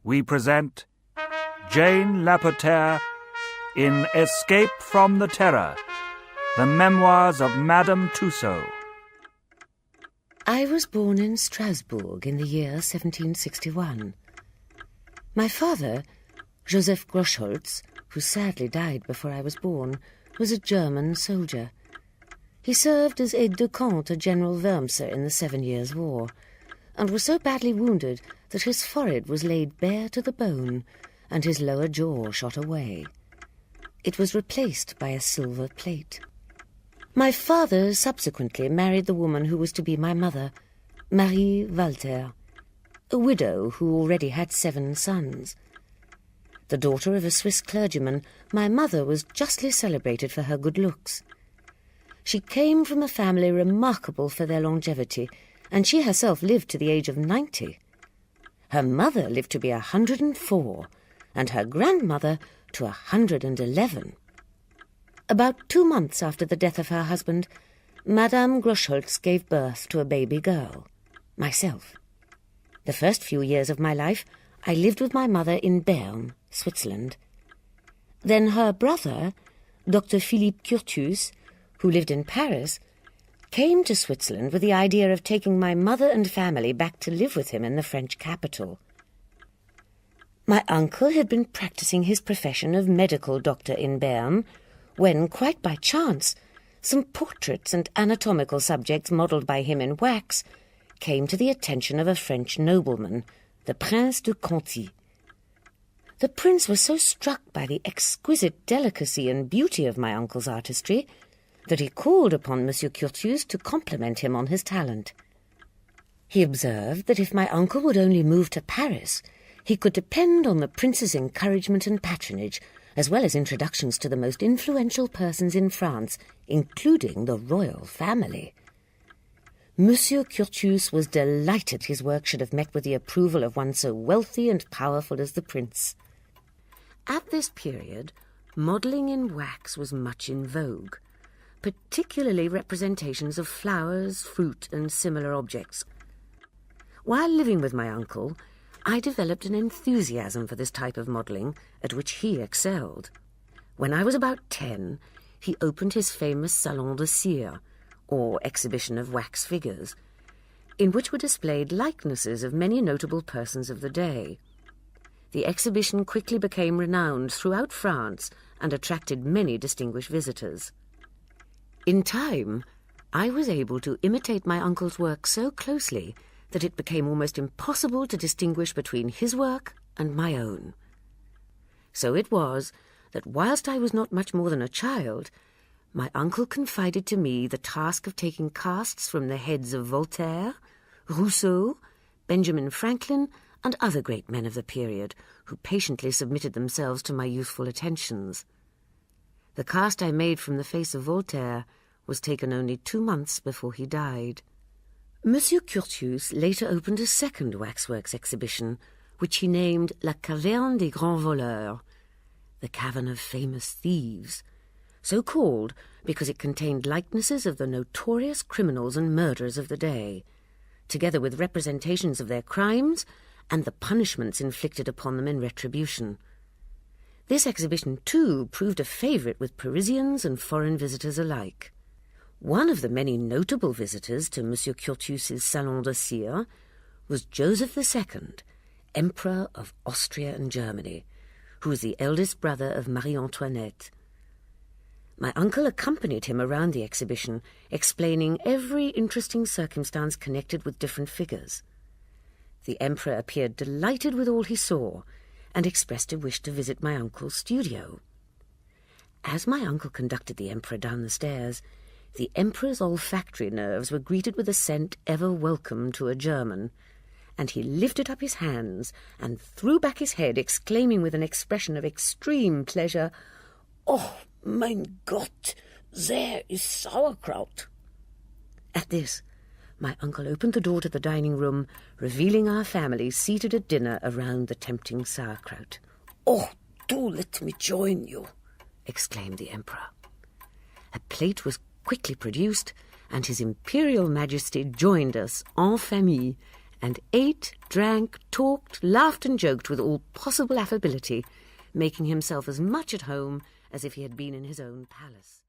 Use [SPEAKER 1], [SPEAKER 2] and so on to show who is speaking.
[SPEAKER 1] we present Jane Lapotaire in Escape from the Terror, the Memoirs of Madame Tussaud.
[SPEAKER 2] I was born in Strasbourg in the year 1761. My father, Joseph Groschholz, who sadly died before I was born, was a German soldier. He served as aide-de-camp to General Wurmser in the 7 Years' War, and was so badly wounded that his forehead was laid bare to the bone and his lower jaw shot away. It was replaced by a silver plate. My father subsequently married the woman who was to be my mother, Marie Voltaire, a widow who already had 7 sons. The daughter of a Swiss clergyman, my mother was justly celebrated for her good looks. She came from a family remarkable for their longevity, and she herself lived to the age of 90. Her mother lived to be 104, and her grandmother to 111. About 2 months after the death of her husband, Madame Groschholz gave birth to a baby girl, myself. The first few years of my life, I lived with my mother in Bern, Switzerland. Then her brother, Dr. Philippe Curtius, who lived in Paris, came to Switzerland with the idea of taking my mother and family back to live with him in the French capital. My uncle had been practicing his profession of medical doctor in Bern when, quite by chance, some portraits and anatomical subjects modelled by him in wax came to the attention of a French nobleman, the Prince de Conti. The prince was so struck by the exquisite delicacy and beauty of my uncle's artistry that he called upon Monsieur Curtius to compliment him on his talent. He observed that if my uncle would only move to Paris, he could depend on the prince's encouragement and patronage, as well as introductions to the most influential persons in France, including the royal family. Monsieur Curtius was delighted his work should have met with the approval of one so wealthy and powerful as the prince. At this period, modelling in wax was much in vogue, particularly representations of flowers, fruit, and similar objects. While living with my uncle, I developed an enthusiasm for this type of modelling, at which he excelled. When I was about 10, he opened his famous Salon de Cire, or exhibition of wax figures, in which were displayed likenesses of many notable persons of the day. The exhibition quickly became renowned throughout France and attracted many distinguished visitors. In time, I was able to imitate my uncle's work so closely that it became almost impossible to distinguish between his work and my own. So it was that whilst I was not much more than a child, my uncle confided to me the task of taking casts from the heads of Voltaire, Rousseau, Benjamin Franklin, and other great men of the period, who patiently submitted themselves to my youthful attentions. The cast I made from the face of Voltaire was taken only 2 months before he died. Monsieur Curtius later opened a second Waxworks exhibition, which he named La Caverne des Grands Voleurs, the Cavern of Famous Thieves, so called because it contained likenesses of the notorious criminals and murderers of the day, together with representations of their crimes and the punishments inflicted upon them in retribution. This exhibition, too, proved a favourite with Parisians and foreign visitors alike. One of the many notable visitors to Monsieur Curtius's Salon de Cire was Joseph II, Emperor of Austria and Germany, who was the eldest brother of Marie Antoinette. My uncle accompanied him around the exhibition, explaining every interesting circumstance connected with different figures. The emperor appeared delighted with all he saw, and expressed a wish to visit my uncle's studio. As my uncle conducted the emperor down the stairs, the emperor's olfactory nerves were greeted with a scent ever welcome to a German, and he lifted up his hands and threw back his head, exclaiming with an expression of extreme pleasure, "Oh, mein Gott, there is sauerkraut!" At this, my uncle opened the door to the dining room, revealing our family seated at dinner around the tempting sauerkraut. "Oh, do let me join you," exclaimed the emperor. A plate was quickly produced, and His Imperial Majesty joined us en famille and ate, drank, talked, laughed and joked with all possible affability, making himself as much at home as if he had been in his own palace.